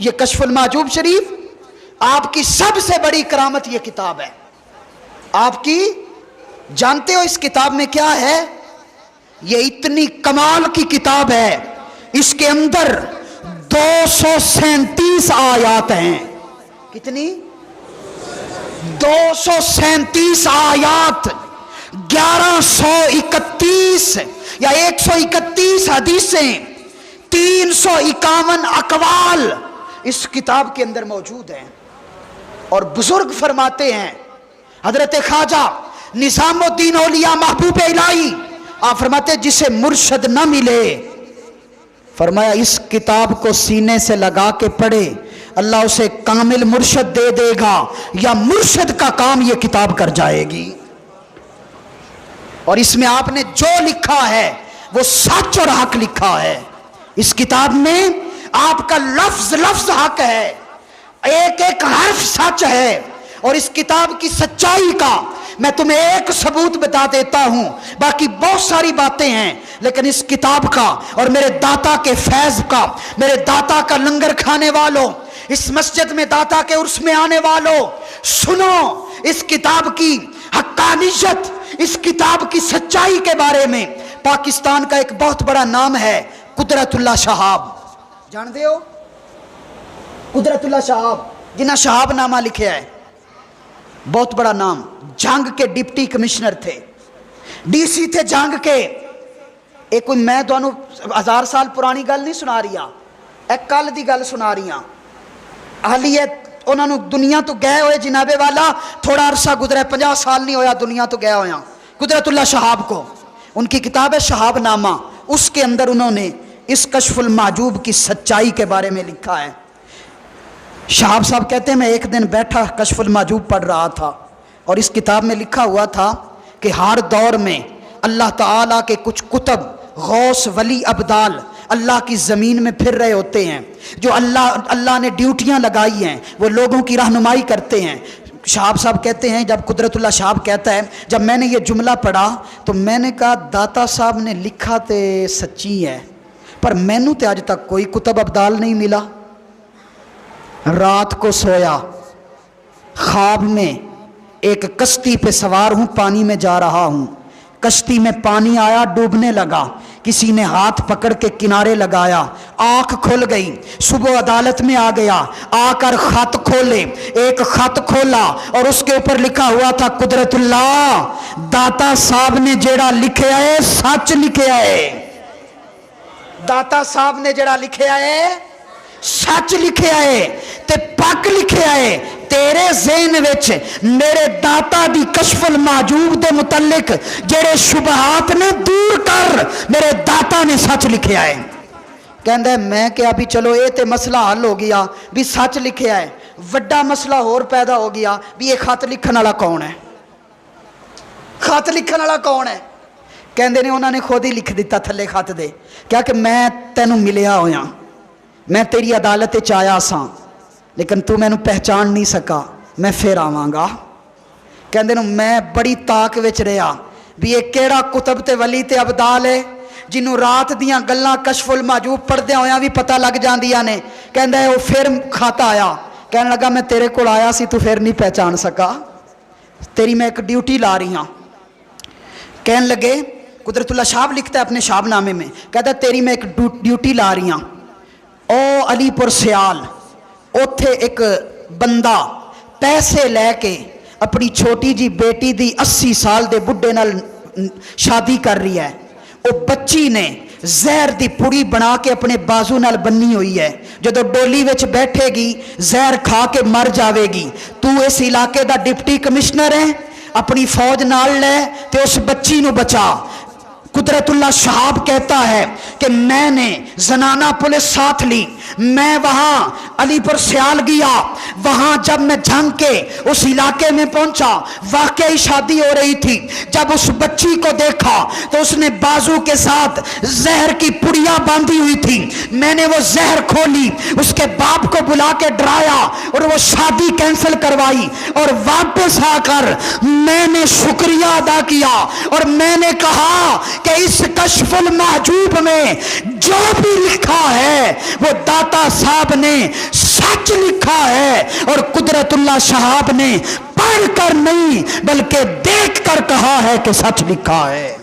یہ کشف المحجوب شریف آپ کی سب سے بڑی کرامت یہ کتاب ہے آپ کی. جانتے ہو اس کتاب میں کیا ہے؟ یہ اتنی کمال کی کتاب ہے، اس کے اندر 237 آیات ہیں. کتنی؟ 237 آیات، 1131 یا 131 حدیثیں، 351 اقوال اس کتاب کے اندر موجود ہیں. اور بزرگ فرماتے ہیں، حضرت خواجہ نظام الدین اولیاء محبوب الہی، آپ فرماتے ہیں جسے مرشد نہ ملے، فرمایا اس کتاب کو سینے سے لگا کے پڑھے، اللہ اسے کامل مرشد دے دے گا، یا مرشد کا کام یہ کتاب کر جائے گی. اور اس میں آپ نے جو لکھا ہے وہ سچ اور حق لکھا ہے. اس کتاب میں آپ کا لفظ لفظ حق ہے، ایک ایک حرف سچ ہے. اور اس کتاب کی سچائی کا میں تمہیں ایک ثبوت بتا دیتا ہوں، باقی بہت ساری باتیں ہیں، لیکن اس کتاب کا اور میرے داتا کے فیض کا، میرے داتا کا لنگر کھانے والوں، اس مسجد میں داتا کے عرس میں آنے والوں، سنو اس کتاب کی حقانیت، اس کتاب کی سچائی کے بارے میں. پاکستان کا ایک بہت بڑا نام ہے قدرت اللہ شہاب، جانتے ہو؟ قدرت اللہ شہاب جنہاں شہاب نامہ لکھے ہے، بہت بڑا نام. جنگ کے ڈپٹی کمشنر تھے، ڈی سی تھے جنگ کے. ایک کوئی میں دونوں 1000 سال پرانی گل نہیں سنا رہی، ایک کل دی گل سنا رہی ہوں. اہلیت انہوں نے دنیا تو گئے ہوئے جناب والا، تھوڑا عرصہ گزرا، 50 سال نہیں ہویا دنیا تو گیا ہویا. قدرت اللہ شہاب کو ان کی کتاب ہے شہاب نامہ، اس کے اندر انہوں نے اس کشف المحجوب کی سچائی کے بارے میں لکھا ہے. شہاب صاحب کہتے ہیں میں ایک دن بیٹھا کشف المحجوب پڑھ رہا تھا، اور اس کتاب میں لکھا ہوا تھا کہ ہر دور میں اللہ تعالیٰ کے کچھ کتب، غوث، ولی، ابدال اللہ کی زمین میں پھر رہے ہوتے ہیں، جو اللہ نے ڈیوٹیاں لگائی ہیں، وہ لوگوں کی رہنمائی کرتے ہیں. شہاب صاحب کہتے ہیں، جب قدرت اللہ شہاب کہتا ہے، جب میں نے یہ جملہ پڑھا تو میں نے کہا داتا صاحب نے لکھا تے سچی ہے، پر مینوں تے آج تک کوئی کتب ابدال نہیں ملا. رات کو سویا، خواب میں ایک کشتی پہ سوار ہوں، پانی میں جا رہا ہوں، کشتی میں پانی آیا، ڈوبنے لگا، کسی نے ہاتھ پکڑ کے کنارے لگایا، آنکھ کھل گئی، صبح عدالت میں آ گیا، آ کر خط کھولے، ایک خط کھولا اور اس کے اوپر لکھا ہوا تھا قدرت اللہ داتا صاحب نے جیڑا لکھیا ہے سچ لکھیا ہے. داتا صاحب نے جیڑا لکھیا ہے سچ لکھیا ہے تے پک لکھیا ہے. تیرے ذہن وچ میرے داتا دی کشف المحجوب دے متعلق جڑے شبہات نے دور کر، میرے داتا نے سچ لکھیا ہے. کہندا ہے میں کیا بھی چلو اے تے مسئلہ حل ہو گیا بھی سچ لکھیا ہے، وڈا مسئلہ اور پیدا ہو گیا بھی یہ خط لکھن والا کون ہے؟ خط لکھن والا کون ہے؟ کہندے نے انہوں نے خود ہی لکھ دیتا تھلے خط دے، کیا کہ میں تینوں ملیا ہویا، میں تیری عدالت وچ آیا ساں لیکن تو مینوں پہچان نہیں سکا، میں پھر آواں گا. کہندے نے میں بڑی تاک وچ رہیا بھی یہ کیڑا کتب تے ولی تے ابدال ہے جنوں رات دیاں گلاں کشف المحجوب پڑھدیاں ہویاں بھی پتہ لگ جاندیاں نے. کہندا ہے وہ پھر خط آیا، کہنے لگا میں تیرے کول آیا سی تو پھر نہیں پہچان سکا، تیری میں ایک ڈیوٹی لا رہی ہاں. کہنے لگے قدرت اللہ شہاب لکھتا ہے اپنے شہاب نامے میں، کہتا ہے تیری میں ایک ڈیوٹی لا رہی ہاں. او علی پور سیال اوتھے ایک بندہ پیسے لے کے اپنی چھوٹی جی بیٹی دی 80 سال دے بڈھے نال شادی کر رہی ہے. او بچی نے زہر دی پڑی بنا کے اپنے بازو نال بنی ہوئی ہے، جدو ڈولی وچ بیٹھے گی زہر کھا کے مر جاوے گی. تو اس علاقے دا ڈپٹی کمشنر ہے، اپنی فوج نال لے تے اس بچی نو بچا. قدرت اللہ شہاب کہتا ہے کہ میں نے زنانہ پولیس ساتھ لی، میں وہاں علی پر سیال گیا، وہاں جب میں جھنگ کے اس علاقے میں پہنچا واقعی شادی ہو رہی تھی. جب اس بچی کو دیکھا تو اس نے بازو کے ساتھ زہر کی پڑیاں باندھی ہوئی تھی، میں نے وہ زہر کھولی، اس کے باپ کو بلا کے ڈرایا اور وہ شادی کینسل کروائی، اور واپس آ کر میں نے شکریہ ادا کیا اور میں نے کہا کہ اس کشف المحجوب میں جو بھی لکھا ہے وہ داتا صاحب نے سچ لکھا ہے، اور قدرت اللہ شہاب نے پڑھ کر نہیں بلکہ دیکھ کر کہا ہے کہ سچ لکھا ہے۔